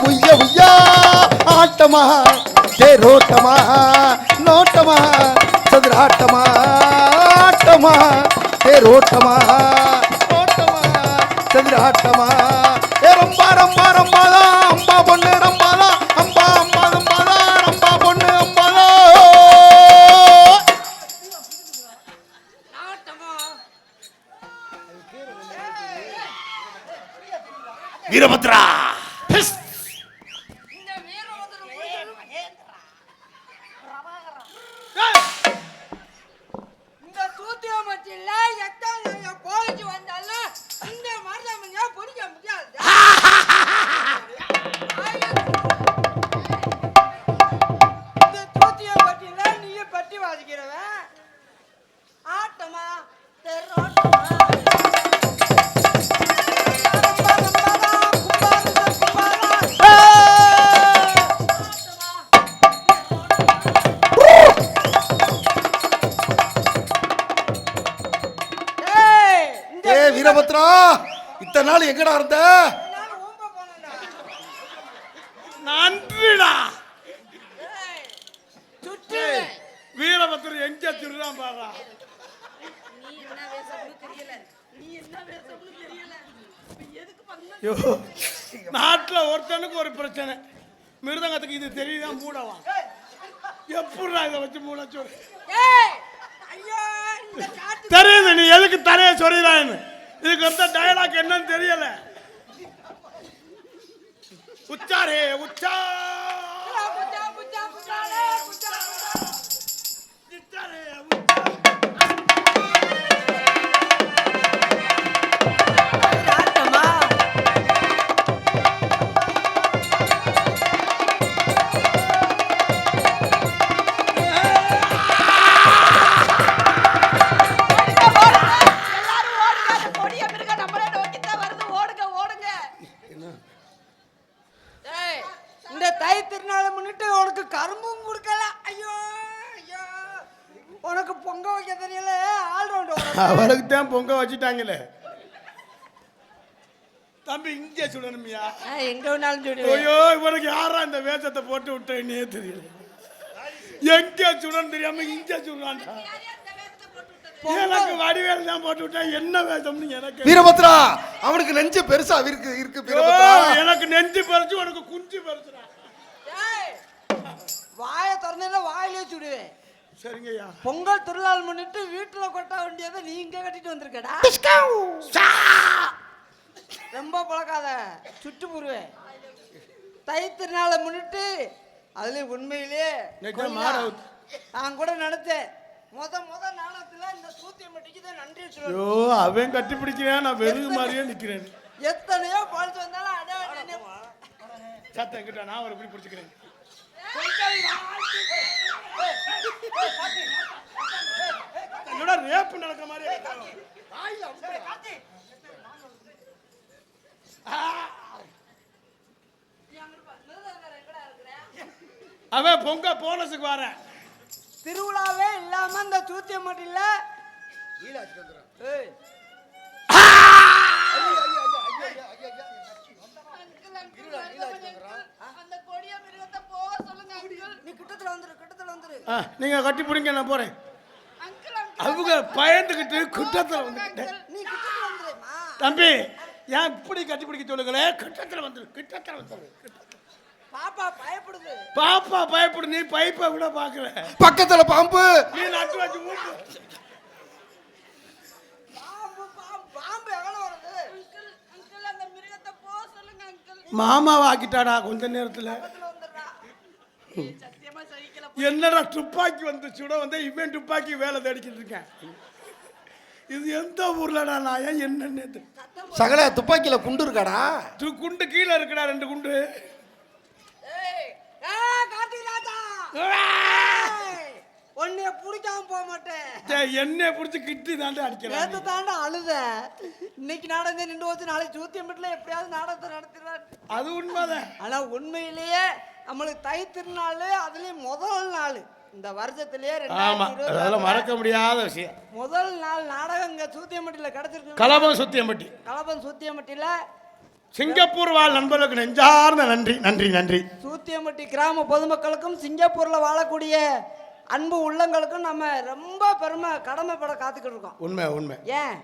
உய்ய உய்யா ஆட்டமா தேரோட்டமா நோட்டமா சதுராட்டமா ஆட்டமா தேரோட்டமா நோட்டமா சதுராட்டமா ஏ ரம்பா ரம்பா ரம்பாதா அம்பா பொண்ணு ரம்பாதா அம்பா அம்பா ரம்பாதா ரம்பா பொண்ணு அம்பாதா வீரபத்ரா வீரபத்ரா இத்தனை நாள் எங்கடா இருந்த? நன்றிடா. வீரபத்ரன் எங்க திருடான் பாரா. நாட்டுல ஒருத்தனுக்கு ஒரு பிரச்சனை. மிருதங்கத்துக்கு இது தெரியுதா மூடவா? எப்படா இதை வச்சு மூட சொல்லு. தெரியுது நீ எதுக்கு தரைய சொல்றான்னு. இதுக்கு வந்து டயலாக் என்னன்னு தெரியல. உச்சாரே உச்சா அவனுக்கு தான் பொங்க வச்சுட்டாங்களே. தம்பி இங்கே சுடணுமியா? எங்க வேணாலும் சுடு. ஐயோ இவனுக்கு யாரா இந்த வேஷத்தை போட்டு விட்டேன்னே தெரியல. எங்க சுடணும் தெரியாம இங்கே சுடுறான்டா. எனக்கு வடிவேல் தான் போட்டு விட்டா என்ன வேஷம்னு எனக்கு. வீரபத்ரா அவனுக்கு நெஞ்சு பெருசா இருக்கு வீரபத்ரா. எனக்கு நெஞ்சு பெருசு உனக்கு குஞ்சு பெருசுடா. வாயை திறந்தா வாயிலே சுடுவேன். சரிங்கய்யா. பொங்கல் திருநாள் முன்னிட்டு வீட்டுல கொட்ட வேண்டியதை நீ இங்க கட்டிட்டு வந்திருக்கடா. ரொம்ப பழக்காத சுட்டு போடுவேன். தை திருநாளை முன்னிட்டு அதுல உண்மையிலே நான் கூட நினைச்சேன். முத நாளத்துல இந்த சூத்தியம்பட்டிக்கு தான் நன்றி சொல்லுவேன். ஐயோ அவன் கட்டி பிடிக்கிறேன், நான் வெறுகு மாதிரியே நிக்கிறேன். எத்தனையோ பழிச்சு வந்தாலும் அட சத்தம் கிட்ட நான் ஒரு இப்படி பிடிச்சிக்கிறேன். ரேப்பு நடக்கிற மாதிரி அவன் பொங்க போனஸுக்கு வர திருவிழாவே இல்லாம இந்த சூத்தியம்பட்டியில நீங்க கட்டி பிடிங்க, நான் போறேன். அவங்க பயந்துகிட்டு கிட்டத்துல வந்து தம்பி ஏன் இப்படி கட்டி பிடிக்க சொல்லுங்களே. கிட்டத்துல வந்துரு. பாப்பா பயப்படுது. பாப்பா பயப்படு. நீ பைப்பை கூட பாக்குற. பக்கத்துல பாம்பு நீ நட்டு வச்சு மூட்டு. பாம்பு எவ்வளவு வருது? அங்கிள் அந்த மிருகத்தை போக சொல்லுங்க அங்கிள். மாமாவை ஆக்கிட்டாடா கொஞ்ச நேரத்துல. என்னடா துப்பாக்கி வந்து சுட வந்து இவன் துப்பாக்கி வேலை தேடிக்கிட்டு இருக்கேன். இது எந்த ஊர்லடா நான் என்னன்னு சகல துப்பாக்கியில குண்டு இருக்காடா. குண்டு கீழே இருக்குடா 2 குண்டு. உன்னைய பிடிக்காம போக மாட்டேன். என்னைய பிடிச்சி கிட்டி தாண்டா அடிக்கிறேன். நேத்து தாண்டா அழுத. இன்னைக்கு நாடகம் நின்று வச்சு நாளைக்கு சூத்தியம்பட்டில எப்படியாவது நாடகத்தை நடத்திடுவார். அது உண்மைதான். ஆனா உண்மையிலேயே நம்மளுக்கு தை திருநாள் அதுலயும் முதல் நாள் இந்த வருஷத்திலேயே மறக்க முடியாத விஷயம். முதல் நாள் நாடகம் இங்க சூத்தியம்பட்டியில கிடைச்சிருக்கு. கலபம் சூத்தியம்பட்டியில சிங்கப்பூர் வாழ் நண்பர்களுக்கு நெஞ்சார்ந்த நன்றி நன்றி நன்றி. சூத்தியம்பட்டி கிராம பொதுமக்களுக்கும் சிங்கப்பூர்ல வாழக்கூடிய அன்பு உள்ளங்களுக்கும் நம்ம ரொம்ப பெருமை கடமைப்பட காத்துக்கிட்டு இருக்கோம். உண்மை உண்மை. ஏன்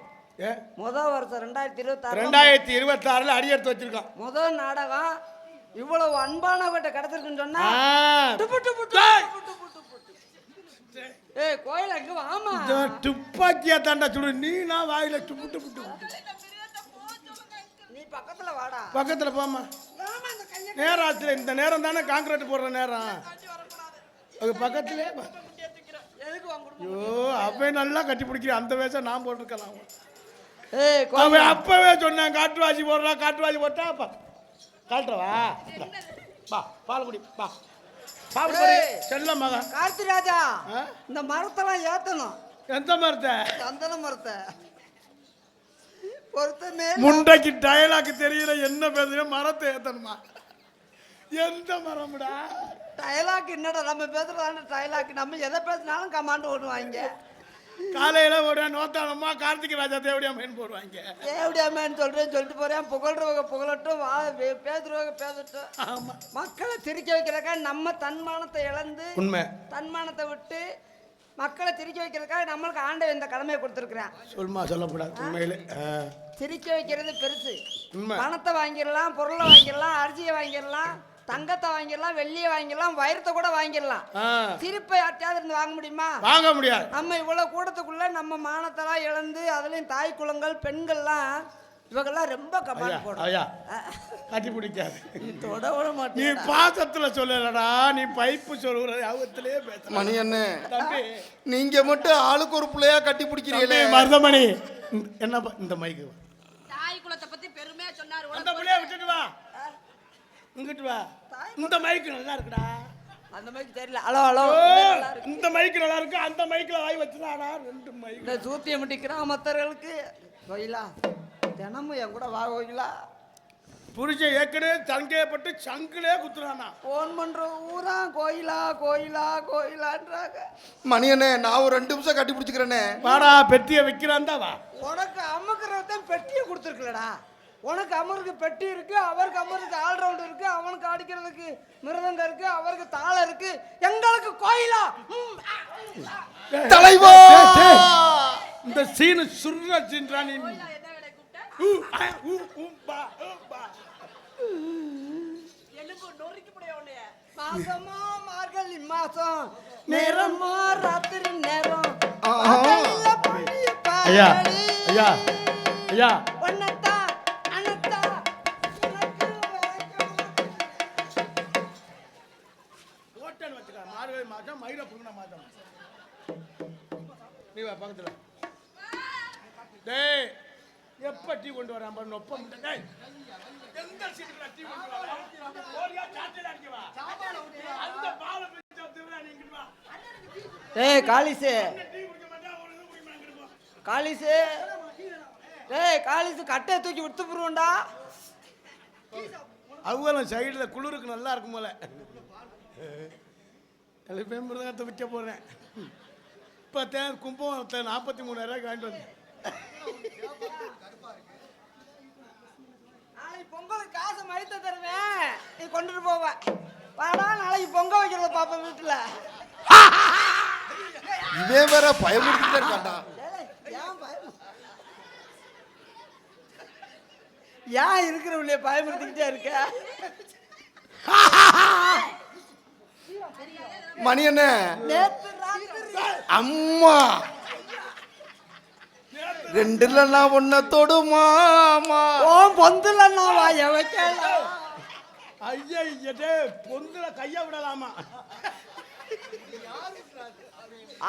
முதல் வருஷம் 2026 அடியெடுத்து வச்சிருக்கோம். முதல் நாடகம் இவ்வளவு அன்பானவர்கிட்ட கிடைச்சிருக்குன்னு சொன்னா ஏய் கோயில் அங்க வாமா துப்பாக்கியா தாண்டா சுடு நீ நான் வாயில சுட்டு புட்டு நீ பக்கத்துல வாடா. பக்கத்துல போமா. நேரத்துல இந்த நேரம் தானே கான்கிரீட் போடுற நேரம். அது பக்கத்துலயே ஐயோ அவன் நல்லா கட்டி பிடிக்கிற அந்த வேஷம் நான் போட்டிருக்கலாம். அவன் அப்பவே சொன்னேன் காட்டுவாசி போடுறா காட்டுவாசி போட்டா காட்டுறவா பா பால் குடி பா பால் குடி செல்ல மகன் கார்த்தி ராஜா இந்த மரத்தெல்லாம் ஏத்தணும். எந்த மரத்தை? சந்தன மரத்தை. பொறுத்தமே முண்டைக்கு டயலாக் தெரியல என்ன பேசுற மரத்தை ஏத்தணுமா? எந்த மரம்டா? டயலாக் என்னடா நம்ம பேசுறதான டயலாக். நம்ம எதை பேசினாலும் கமாண்ட் ஓடுவாங்க. காலையில ஒரு நோத்தானம்மா கார்த்திக் ராஜா தேவடியாமேன்னு போடுவாங்க. தேவடியாமேன்னு சொல்லிட்டு போறேன். புகழ்றவங்க புகழட்டும் பேசுறவங்க பேசட்டும். மக்களை சிரிக்க வைக்கிறதுக்காக நம்ம தன்மானத்தை இழந்து உண்மை தன்மானத்தை விட்டு மக்களை சிரிக்க வைக்கிறதுக்காக நம்மளுக்கு ஆண்டவன் இந்த கடமையை கொடுத்துருக்குறேன். சொல்லுமா சொல்லக்கூடாது. உண்மையிலே சிரிக்க வைக்கிறது பெருசு. பணத்தை வாங்கிடலாம், பொருளை வாங்கிடலாம், அரிசியை வாங்கிடலாம், தங்கத்தை வாங்கிடலாம், வெள்ளியை வாங்கிடலாம், வைரத்தை கூட வாங்கிடலாம். சிரிப்பை யார்ட்டையாவது இருந்து வாங்க முடியுமா? வாங்க முடியாது. நம்ம இவ்வளவு கூட்டத்துக்குள்ள நம்ம மானத்தெல்லாம் இழந்து அதுலயும் தாய் குளங்கள் பெண்கள்லாம் இவங்கெல்லாம் ரொம்ப கமாண்ட் போடுறாங்க. கட்டி பிடிக்காது. தொட விட மாட்டேன். நீ பாசத்துல சொல்லலடா, நீ பைப்பு சொல்லுற அவத்திலே பேச. மணி என்ன நீங்க மட்டும் ஆளுக்கு ஒரு பிள்ளையா கட்டி பிடிக்கிறீங்களே. மருதமணி என்ன இந்த மைக்கு தாய் குலத்தை பத்தி பெருமையா சொன்னாரு. அந்த பிள்ளைய விட்டுட்டு வா, இங்கிட்டு வா. இந்த மைக்கு நல்லா இருக்குடா. அந்த மைக்கு தெரியல. ஹலோ ஹலோ இந்த மைக்கு நல்லா இருக்கு. அந்த மைக்ல வாய் வச்சுதாடா. ரெண்டு மைக். இந்த சூத்தியம்பட்டி கிராமத்தர்களுக்கு கோயிலா தினமும் என் கூட வா கோயிலா. புருஷன் ஏற்கனவே சங்கையப்பட்டு சங்கிலே குத்துறானா. போன் பண்ற ஊரா கோயிலா கோயிலா கோயிலான்றாங்க. மணி என்ன நான் ஒரு 2 நிமிஷம் கட்டி பிடிச்சிக்கிறேனே. வாடா பெட்டியை வைக்கிறான்டா வா. உனக்கு அமுக்குறதான் பெட்டியை கொடுத்துருக்கலடா. உனக்கு அமருக்கு பெட்டி இருக்கு, அவருக்கு அமருக்கு ஆல்ரவுண்ட் இருக்கு, அவனுக்கு அடிக்கிறதுக்கு மிருதங்க இருக்கு, அவருக்கு தாளம் இருக்கு, எங்களுக்கு கோயிலா. தலைவா இந்த சீனு சுர்ற சீன்றா நீ. மாசமா மார்கழி மாசம் நேரமா ராத்திரி நேரம். ஐயா ஐயா ஐயா ஒன்னத்தா அனத்தா ஓட்டன் வச்சுக்க. மார்கழி மாசம் மயிர புடுங்கின மாசம். நீ வா பக்கத்துல. டேய் எப்ப டீ கொண்டு வரான் பாரு. நொப்ப முட்டை. டேய் எந்த சீட்டுல டீ கொண்டு வர? ஓடியா சாட்டல அடிக்க வா. அந்த பால பிடிச்சு வந்துறா நீ இங்க வா. டேய் காலிசே டீ குடிக்க மாட்டா ஒரு இது குடிக்க மாட்டா. காலிசே டேய் காலிசு கட்டைய தூக்கி விட்டு போறோம்டா. அவங்களும் சைடுல குளிருக்கு நல்லா இருக்கும் போல. கலிப்பேன் மிருதங்கத்தை விற்க போறேன். இப்ப கும்பகோணத்தை 43,000 ரூபாய்க்கு வாங்கிட்டு வந்தேன். நாளைக்கு பொங்கலுக்கு காசு மழித்த தருவேன், நீ கொண்டுட்டு போவ. வாடா நாளைக்கு பொங்க வைக்கிறத பாப்ப வீட்டுல. இதே வேற பயமுறுத்திட்டே இருக்காண்டா. ஏன் இருக்கிறவங்களே பயமுறுத்திக்கிட்டே இருக்க? மணி என்ன நேத்து ராத்திரி அம்மா 2 நான் ஒன்ன தொடுமாமா. ஓம் பொந்துல நான் வாய வைக்கல. ஐயா ஐயே பொந்துல கைய விடலாமா?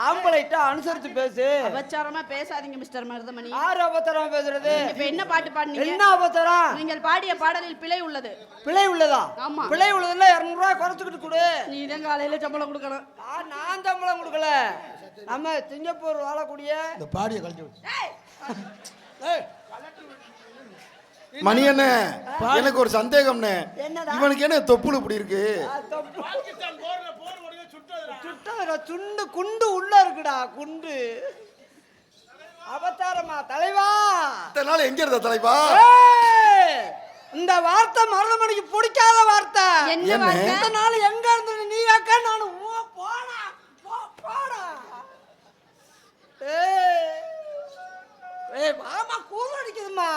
ஆம்பளைட்ட அனுசரித்து பேசு. அபச்சாரமா பேசாதீங்க மிஸ்டர் மருதமணி. யார் அபச்சாரமா பேசுறது? இப்ப என்ன பாட்டு பாடுனீங்க? என்ன அபச்சாரம்? நீங்கள் பாடிய பாடலில் பிழை உள்ளது. பிழை உள்ளதா? ஆமா. பிழை உள்ளதுன்னா 200 ரூபாய் குறைச்சுக்கிட்டு கொடு. நீ தான் காலையில சம்பளம் கொடுக்கணும். நான் சம்பளம் கொடுக்கல. நம்ம சிங்கப்பூர் வாழக்கூடிய இந்த பாடிய கழட்டி விடு. மணி என்ன எனக்கு ஒரு சந்தேகம்னே. இவனுக்கு என்ன தொப்புள் இப்படி இருக்கு? பாகிஸ்தான் போர்ல போர் முடிஞ்சு சுட்டதுடா. சுட்டதுடா. சுண்டு குண்டு உள்ள இருக்குடா குண்டு. அபச்சாரமா தலைவா? இத்தனை நாள் எங்க இருந்த தலைவா? இந்த வார்த்தை மருதமணிக்கு பிடிக்காத வார்த்தை. என்ன வார்த்தை? இந்த நாள் எங்க இருந்து நீ அக்கா நானு போடா போடா. ஏய் வாமா, குளிர் அடிக்குதுமா.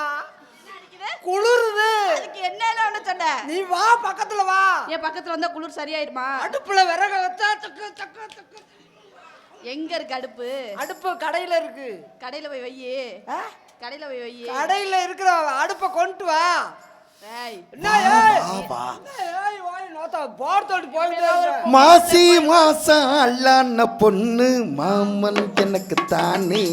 குளிருது. அதுக்கு என்ன சொன்ன? நீ வா, பக்கத்துல வா. என் பக்கத்துல வந்தா குளிர் சரியாயிருமா? அடுப்புல விறகு வச்சா தக்கு தக்கு தக்கு. எங்க இருக்கு அடுப்பு? அடுப்பு கடையில இருக்கு. கடையில போய் வையி. கடையில போய் வையி. கடையில இருக்கிற அடுப்பை கொண்டு வா. ஏய் என்ன ஏய் ஏய் வாய் நோத்தா போர்த்தோடி போயிட்டே இருக்க. மாசி மாசம் அல்லான பொண்ணு மாமன் எனக்கு தானே.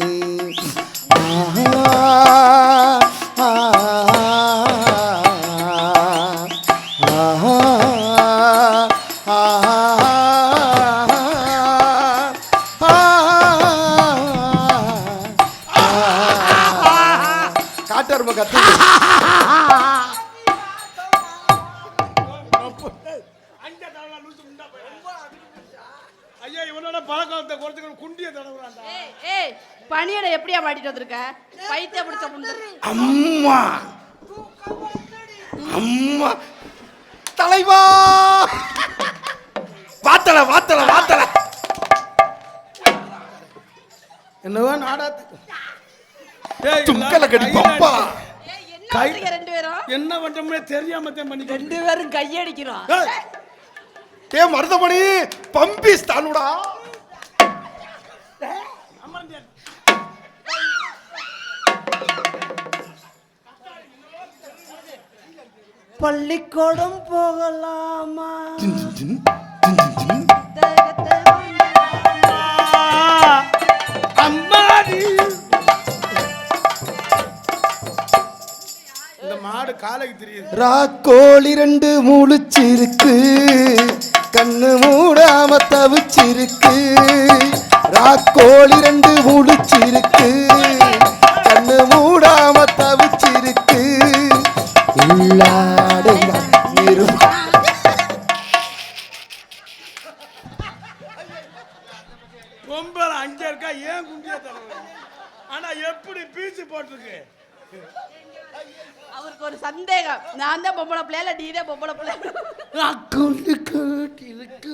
காட்டரும கத்து ஐயா இவனோட பழக்கத்தை கொடுத்து குண்டிய தடவுறான்டா. ஏய் பனியடை எப்படியா மாட்டிட்டு வந்திருக்க? பைத்திய பிடிச்ச முண்டை. அம்மா அம்மா தலைவா வாத்தல வாத்தல வாத்தல என்னவோ நாடாத்து துக்கல கடி பப்பா. ஏய் என்ன பண்றீங்க ரெண்டு பேரும்? என்ன பண்றோம்னே தெரியாம தான் பண்ணி ரெண்டு பேரும் கையடிக்கிறோம். டே மருதமணி பம்பி ஸ்தானுடா. பள்ளிக்கூடம் போகலாமா? அம்மாடி இந்த மாடு காலைக்கு தெரியுது. ராக்கோழி ரெண்டு முழிச்சிருக்கு, கண்ணு மூடாம தவிச்சிருக்கு. ராக்கோழி ரெண்டு முழிச்சிருக்கு, கண்ணு மூடாம தவிச்சிருக்கு. உள்ளாடுங்க பொம்பளை அங்க இருக்கா, ஏன் குண்டிய தடவை? ஆனா எப்படி பீச்சு போட்டிருக்கு. அவருக்கு ஒரு சந்தேகம், நான் தான் பொம்பளை பிள்ளை இல்ல நீ தான் பொம்பளை பிள்ளை. இருக்கு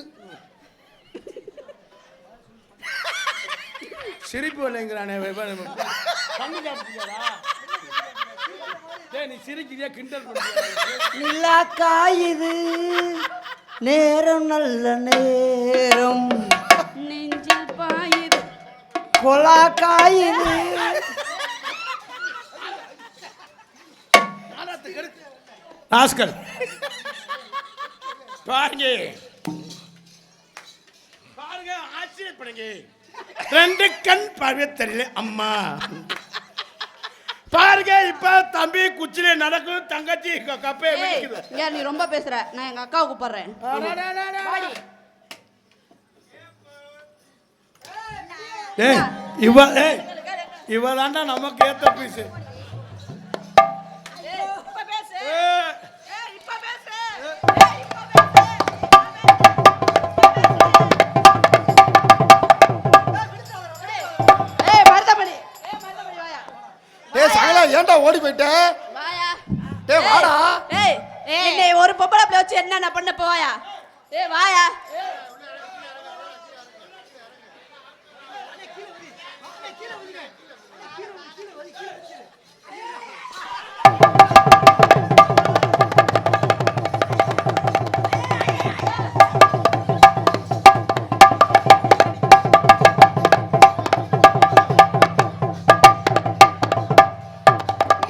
சிரிப்பு இல்லைங்கிறானே. நீ சிரிக்கிறியா கிண்டல் நிலா காயுது, நேரம் நல்ல நேரம். நெஞ்சில் பாயுது கொலா காயுது. ஆஸ்கர் பாருங்க பாருங்க, ஆச்சரியப்படுங்க. ரெண்டு கண் பார்வை தெரியல அம்மா. பாருங்க இப்ப தம்பி குச்சிலே நடக்கும், தங்கச்சி கப்பே வெடிக்குது. ஏன் நீ ரொம்ப பேசுற? நான் எங்க அக்காவை கூப்பிடுறேன். இவதாண்டா நமக்கு ஏத்த பீஸ். ஏன்டா ஓடி போயிட்ட? டேய் வாடா. ஏய் என்னை ஒரு பொம்பளை பிள்ளை வச்சு என்ன நான் பண்ண போவாயா? ஏய் வாயா.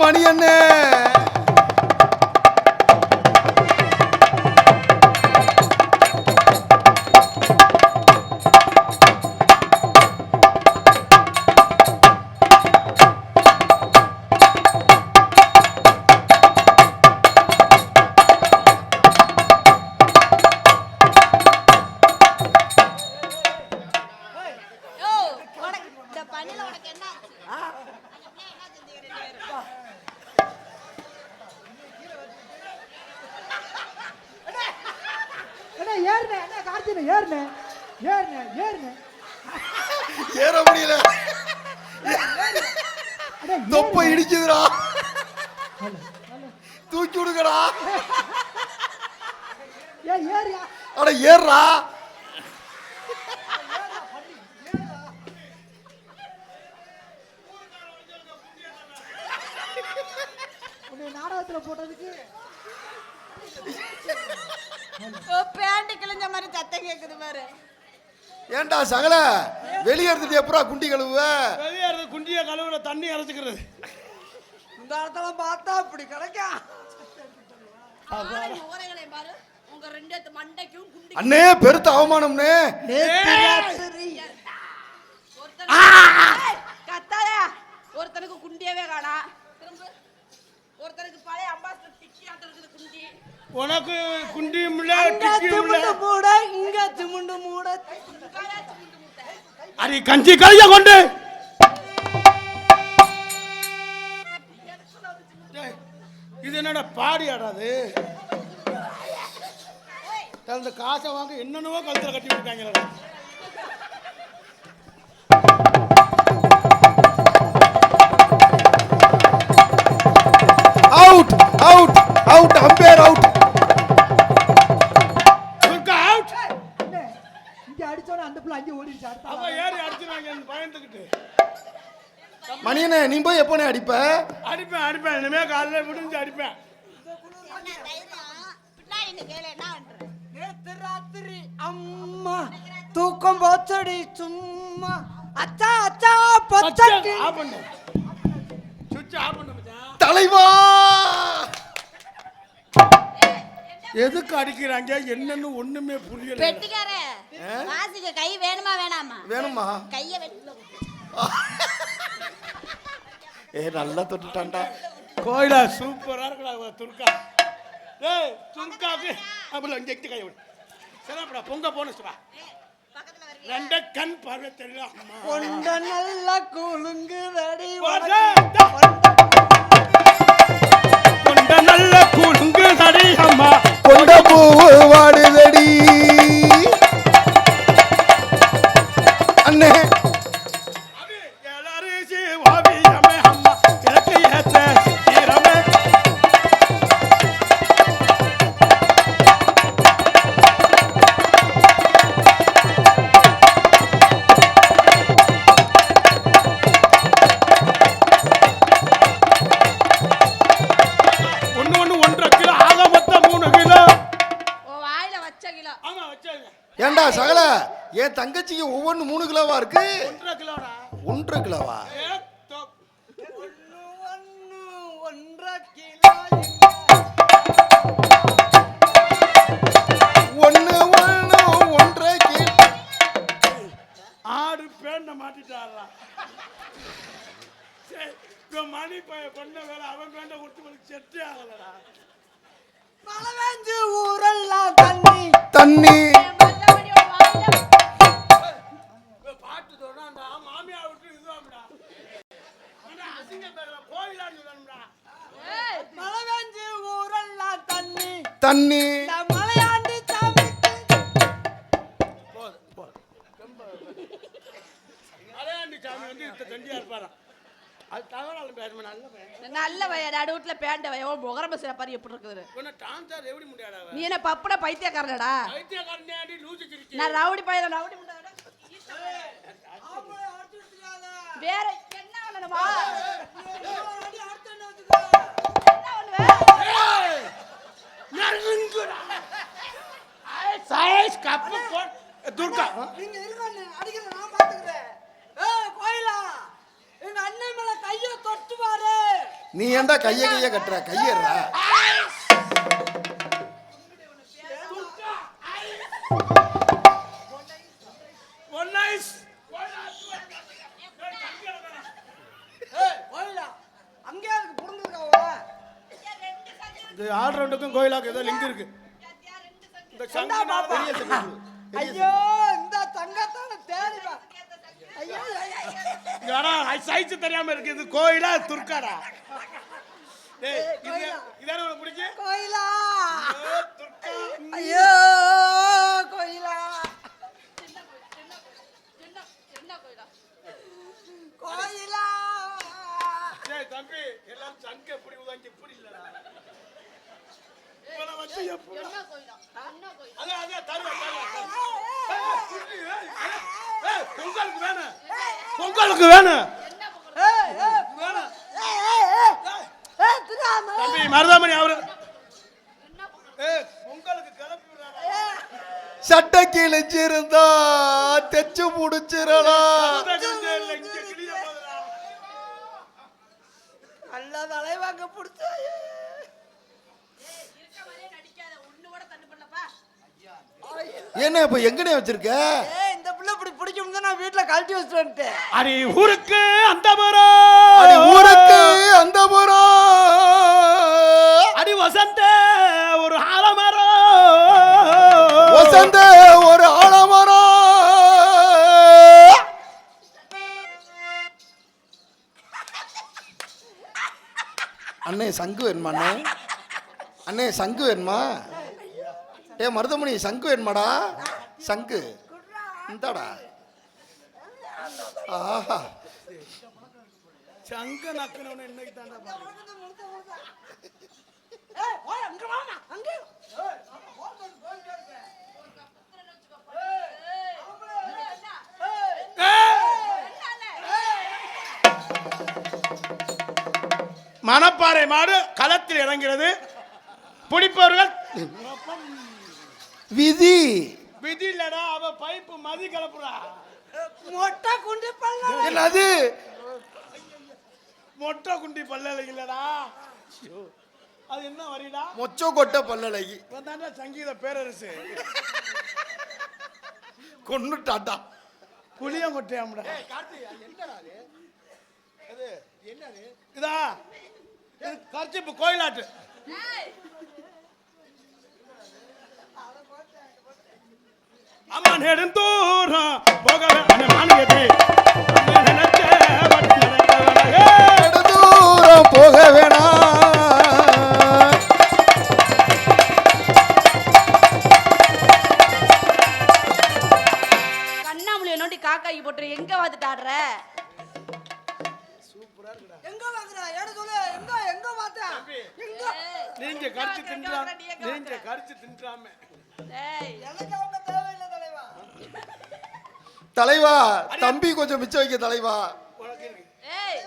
மணி அண்ணே ஏற முடியல, தொப்பை இடிக்குதுடா. தூக்கி விடுங்கடா. ஏன் ஏறியா? அட ஏறா. நாடகத்துல போட்டதுக்கு பேண்ட் கிழிஞ்ச மாதிரி சத்தம் கேக்குது பாரு. ஏன்டா சகல வெளியே இருந்துட்டு எப்படா குண்டி கழுவுவ? வெளியே இருந்து குண்டிய கழுவுல தண்ணி அரைச்சுக்கிறது. இந்த இடத்துல பார்த்தா அப்படி கிடைக்கும். ஓரைகளை பாரு, உங்க ரெண்டு மண்டைக்கும் குண்டி. அண்ணே பெருத்த அவமானம்னே. கத்தாயா, ஒருத்தனுக்கு குண்டியவே காணா. திரும்ப ஒருத்தனுக்கு பழைய அம்பாஸ்டர் டிக்கி ஆட்டருக்கு குண்டி. உனக்கு குண்டியும் இல்ல டிக்கியும் இல்ல. மூட இங்க சிமுண்டு மூட. அடி கஞ்சி கைய கொண்டு. இது என்னடா பாடி ஆடாது? அந்த காசை வாங்க என்னென்னவோ கழுத்துல கட்டி விட்டாங்களா? Out out out umpire out. Out. இங்க அடிச்சோட அந்த புள்ள அங்க ஓடிடுச்சு. அவ ஏறி அடிச்சுறாங்க பயந்துக்கிட்டு. மணியனே நீ போய் எப்போனே அடிப்ப? அடிப்பேன் இனிமே காலையில முடிஞ்சு அடிப்பேன். நேத்து ராத்திரி அம்மா தூக்கம் போச்சடி சும்மா. அச்சா அச்சா பச்சடி. ஆஃப் பண்ணு. சுவிட்ச் ஆஃப் பண்ணு மச்சான். தலைவா எதுக்கு அடிக்கிறாங்க என்னன்னு ஒண்ணுமே புரியல. பெட்டிக்காரே, வாசிக்க கை வேணுமா வேணாமா? வேணுமா? கைய வெட்டல. நல்லா தொட்டுட்டான்டா. கோயிலா சூப்பரா இருக்குடா துர்கா. ஏய் துர்காக்கு அப்பல இங்க கை விடு. சரிடா பொங்க போனஸ் வா. பக்கத்துல வரீங்க. ரெண்ட கண் பார்வை தெரியல. கொண்ட நல்ல குலுங்குதடி. கொண்ட நல்ல குலுங்குதடி அம்மா. கொண்ட பூவு வாடுதடி. அண்ணே அது எல்லாரும் சிவாவியமே அம்மா. எனக்கு ஏத்த சித்திரமே. ஒன்னு 1.5 கிலோ ஆக மொத்தம் 3 கிலோ. ஓ வாயில வச்ச கிலோ. ஆமா வச்சாங்க. ஏன்டா சகல என் தங்கச்சிக்கு ஒவ்வொன்று 3 கிலோவா இருக்கு. 1.5 கிலோடா. 1.5 கிலோவா? ஒன்றரை கிலோ. ஒன்று 1.5 கிலோ. ஆடு பேண்ட மாட்டிட்டாரா? சரி மணி பண்ண வேலை அவன் பேண்ட கொடுத்து செட்டே ஆகலடா. மழை பெஞ்சு ஊரெல்லாம் தண்ணி தண்ணி. மத்தபடி ஒரு வாயில பாட்டு சொன்னான்டா மாமியா விட்டு இதுவாம்டா. ஆனா அசிங்க பேர்ல கோயிலான்னு சொல்லணும்டா. மழை பெஞ்சு ஊரெல்லாம் தண்ணி தண்ணி. இந்த மலையாண்டி சாமிக்கு. போது அலையாண்டி சாமி வந்து இத்த தண்டியா இருப்பாராம். அது தகவல் பேருமே நல்ல பையன். நல்ல வய நடுவுல பேண்ட் வய முகரம சில பாரு எப்படி இருக்குது. உன்ன டான்ஸர் எப்படி முடியாடா? நீ என்ன பப்பட பைத்தியக்காரனடா? பைத்தியக்காரனேடி லூசு கிரிச்சி. நான் ரவுடி பையல ரவுடி முண்டாடா. வேற என்ன பண்ணணுமா? என்ன பண்ணுவே? நறுங்குடா. சைஸ் கப்பு போட் துர்கா. நீங்க இருங்க அடிக்கல நான் பாத்துக்கிறேன். கோயிலா எங்க அண்ணன் மேல கைய தொட்டு பாரு. நீ ஏன்டா கைய கட்டுற? கையறா. One nice. கோயிலா அங்கே அதுக்கு புரிஞ்சிருக்காவா? இது ஆல்ரவுண்டுக்கும் கோயிலாக்கு ஏதோ லிங்க் இருக்கு. இந்த சங்கனால பெரிய செகண்ட். ஐயோ இந்த தங்கத்தான தேடிவா. ஐயோ யாரா சைஸ் தெரியாம இருக்கு. இது கோயிலா துர்காடா? டேய் இதான உனக்கு பிடிச்சு? கோயிலா துர்கா. ஐயோ கோயிலா கோயிலா. டேய் தம்பி எல்லாம் சங்க எப்படி உதாங்க இப்படி இல்லடா. பொங்கலுக்கு வேணும் தம்பி மருதாமணி அவரு பொங்கலுக்கு கிளப்பி விடுறாங்க. சட்டை கிழிச்சிருந்தா தெச்சு முடிச்சிடலாம். நல்ல தலைவாங்க பிடிச்சாயே. என்ன இப்ப எங்கனே வச்சிருக்க? இந்த பிள்ளை இப்படி பிடிக்கும் தான் நான் வீட்டுல கழட்டி வச்சுட்டு வந்துட்டேன். அடி ஊருக்கு அந்த மரம், அடி ஊருக்கு அந்த மரம், அடி வசந்த ஒரு ஆலமரம், வசந்த ஒரு ஆலமரம். அண்ணே சங்கு வேணுமா? அண்ணே அண்ணே சங்கு வேணுமா? ஏ மருதமணி சங்கு வேணுமாடா? சங்கு இந்தாடா. ஆஹா சங்க நக்கனவன இன்னைக்கு தாண்டா பாரு. மணப்பாறை மாடு களத்தில் இறங்கிறது. பிடிப்பவர்கள் விதி விதி இல்லடா, அவ பைப்பு மதி கலப்புறா. மொட்டை குண்டி பல்ல என்னது? மொட்டை குண்டி பல்லலை இல்லடா, அது என்ன வரிடா? மொச்சோ கொட்டை பல்லழகி தாண்டா சங்கீத பேரரசு. கொன்னுட்டாட்டா. புளியம் கொட்டையாம்டா. இதா கர்ச்சிப்பு கோயிலாட்டு. அம்மா நெடுந்தூரம் போகவே மாநிலத்தை தூரம் போக வேணாம். கண்ணாமூலியை நோண்டி காக்காய்க்கு போட்டு எங்க வந்துட்டு ஆடுற? எங்க வாங்குறா? ஏடு சொல்லு. எங்க எங்க மாத்தா? எங்க? நீங்க கரிச்சு தின்றாம, நீங்க கரிச்சு தின்றாம. டேய் எனக்கு அவங்க தேவையில்லை தலைவா. தலைவா தம்பி கொஞ்சம் மிச்சம் வைக்க தலைவா. ஏய்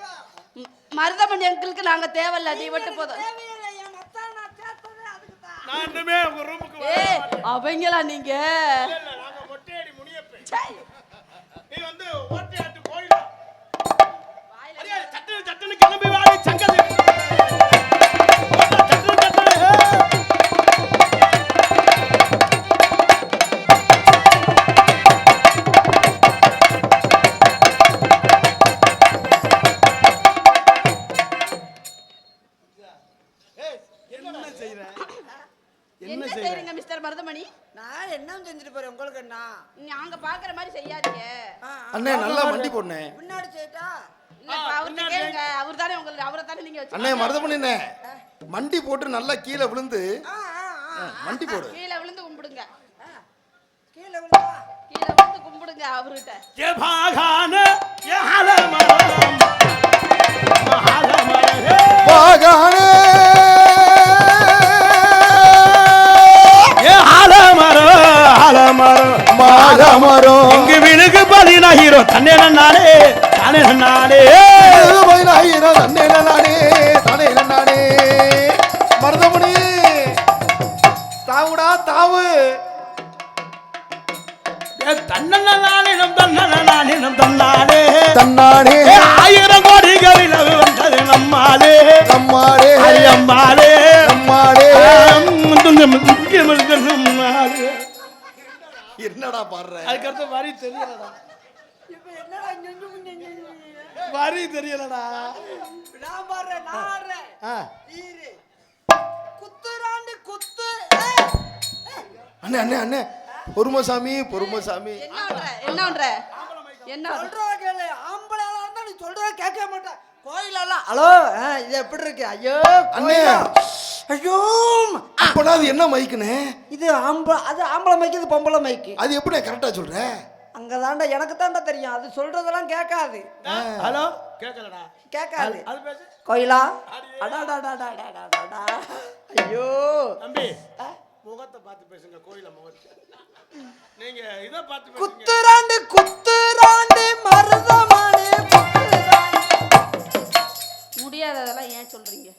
மருதமணி அங்கிளுக்கு நாங்க தேவையில்ல, நீ மட்டும் போதும். தேவையில்லை. என் அத்தா நான் சேர்த்ததே அதுக்கு தான். நான் இன்னுமே உங்க ரூமுக்கு ஏய் அவங்களா நீங்க? இல்ல நாங்க மொட்டையடி முனியப்பேன். சை நீ வந்து ஓட்டையாட்டு கோயிலா? அடே சட்டு சட்டுன்னு கிளம்பி வாடி சங்கதி. சட்டு சட்டு. என்ன செய்றீங்க மிஸ்டர் மருதமணி? நான் என்ன செஞ்சுட்டு போறேன் உங்களுக்கு என்ன? நாங்க பாக்குற மாதிரி செய்யாதீங்க. அண்ணே நல்லா வண்டி போடுனே. முன்னாடி செய்யட்டா? இல்ல அவர்ட்ட கேளுங்க, அவர்தானே உங்களுக்கு, அவரைத்தானே நீங்க வச்சு. அண்ணே மருதமணிண்ணே மண்டி போட்டு நல்லா கீழே விழுந்து மண்டி போடு. கீழே விழுந்து கும்பிடுங்க. கீழே விழுந்தா? கீழே விழுந்து கும்பிடுங்க அவர்கிட்ட. ஏ பாகான ஏ ஆலமரம் மகாலமரே பாகானே ஏ ஆலமரம் ஆலமரம் மாலமரம் இங்கு விழுகு பதினா ஹீரோ தன்னே நானே தானே நானே பதினாயிரம் தன்னே நானே தானே நானே. மருதமணி தாவுடா தாவு. தன்னனானினம் தன்னனானினம் தன்னானே தன்னானே ஆயிரம் கோடிகளில் வந்தது நம்மாலே நம்மாடே அம்மாளே நம்மாடே. நம்மாலே. என்னடா பாடுற? அதுக்கடுத்து வரி தெரியலடா, இப்ப என்னடா நெஞ்சு நெஞ்சு வரி தெரியலடா. நான் பாடுறேன், நான் ஆடுறேன். ஆ. ஈரு. குத்துறாண்டு குத்து. அண்ணே அண்ணே அண்ணே பொறுமசாமி பொறுமசாமி. என்ன பண்ற? என்ன பண்ற? என்ன பண்ற? சொல்றத கேளு. ஆம்பளை ஆளா இருந்தா நீ சொல்றத கேட்க மாட்டேன். கோயிலெல்லாம் ஹலோ இது எப்படி இருக்கு? ஐயோ அண்ணே. கோயிலா. ஐயோ அப்பனா அது என்ன மைக்குனே? இது அது ஆம்பளை மைக்கு, இது பொம்பளை மைக்கு. அது எப்படி கரெக்டா சொல்ற? அங்கதாண்டா எனக்கு தாண்டா தெரியும். அது சொல்றதெல்லாம் கேட்காது. ஹலோ கேட்கலடா, கேட்காது. அது பேசு. கோயிலா அடாடாடாடாடாடாடா. ஐயோ தம்பி முகத்தை பார்த்து பேசுங்க, கோயில முகத்தை. நீங்க இதை பார்த்து பேசுங்க. குத்துராண்டு குத்துராண்டு மருதமானே முடியாததெல்லாம் ஏன் சொல்றீங்க?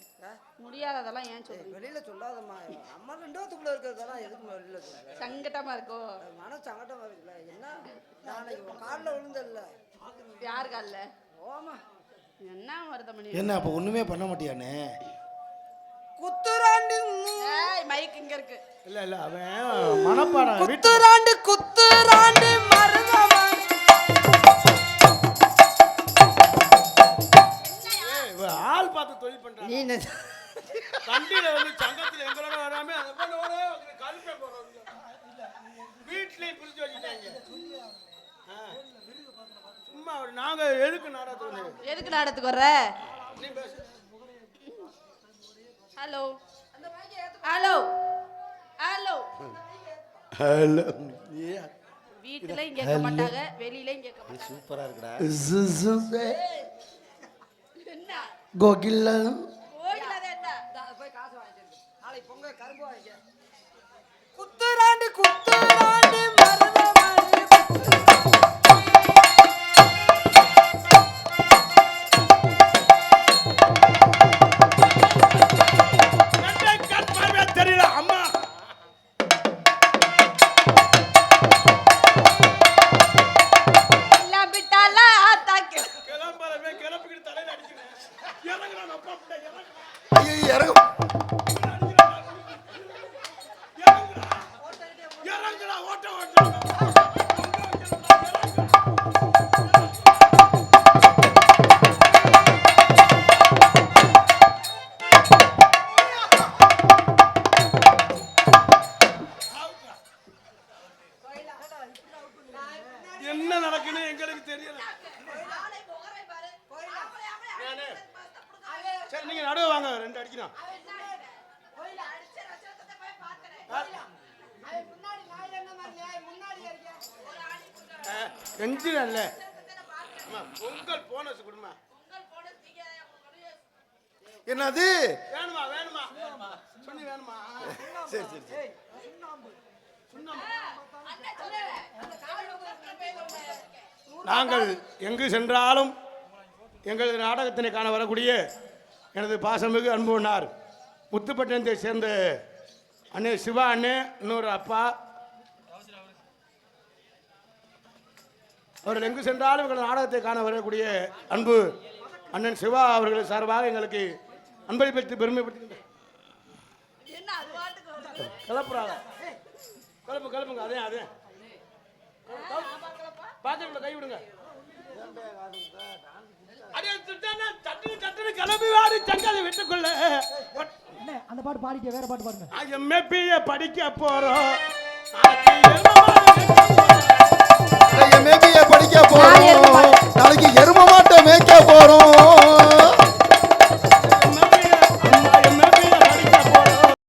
முடியாததெல்லாம் ஏன் சொல்றீங்க? வெளியில சொல்லாதம்மா. நம்ம ரெண்டு பேத்துக்குள்ள இருக்கிறதெல்லாம் எதுக்கு வெளியில சொல்ற? சங்கடமா இருக்கோ? மன சங்கடமா இருக்குல்ல. என்ன நாளைக்கு காலில் விழுந்தல்ல. யார் கால்ல? ஓமா என்ன மருதமணி? என்ன அப்ப ஒண்ணுமே பண்ண மாட்டியானே? குத்துராண்டு மைக் இங்க இருக்கு. இல்ல இல்ல அவன் மனப்பாடம். குத்துராண்டு குத்துராண்டு மருதமானே. ஆள் பார்த்து தொழில் பண்றான். நீ வண்டியில வந்து சங்கத்துல எங்களோட வராம கல்பே போறோம். வீட்லயும் பிரிச்சு வச்சுட்டாங்க. சும்மா நாங்க எதுக்கு நாடகத்துக்கு எதுக்கு நாடகத்துக்கு வர்ற? நீ பேசு. ஹலோ ஹலோ ஹலோ ஹலோ வீட்டுலயும் கேட்க மாட்டாங்க, வெளியிலயும் கேட்க மாட்டாங்க. சூப்பரா இருக்குடா. என்ன கோகில்ல கோயிலாத என்ன? போய் காசு வாங்கிட்டு நாளைக்கு பொங்க கரும்பு வாங்கிக்க. குத்துராண்டு குத்துராண்டு மருதமானே. தெரியல அம்மா. எல்லாம் விட்டால ஆத்தாக்கு. கிளம்பறவே கிளம்பிக்கிட்டு தலையில அடிக்கிறேன். இறங்குறான் அப்பா பிள்ளை இறங்குறான். ஐயோ இறங்கு. இறங்குறா ஓட்ட ஓட்ட. என்ன நடக்குன்னு எங்களுக்கு தெரியல. சரி நீங்க நடுவு வாங்க, ரெண்டு அடிக்கிறோம். செஞ்சிடல பொங்கல் போனஸ் கொடுமா. என்னது? வேணுமா வேணுமா சொன்னி வேணுமா? சரி சரி சரி. நாங்கள் எங்கு சென்றாலும் எங்களது நாடகத்தினை காண வரக்கூடிய எனது பாசமிகு அன்புனார் முத்துப்பட்டினத்தை சேர்ந்த அண்ணே சிவா அண்ணே, இன்னொரு அப்பா, அவர்கள் எங்கு சென்றாலும் எங்கள் நாடகத்தை காண வரக்கூடிய அன்பு அண்ணன் சிவா அவர்கள் சார்பாக எங்களுக்கு அன்பளிப்பளித்து பெருமைப்படுத்துகின்ற கிளப்புறாங்க. கிளப்பு கிளப்புங்க. அதே அதே பாத்திரங்களை கை விடுங்க. கிளம்பி வாடி தங்காதை விட்டுக்கொள்ள. அந்த பாட்டு பாடிக்க, வேற பாட்டு பாடுங்க. எம்ஏபிஏ படிக்க போறோம்.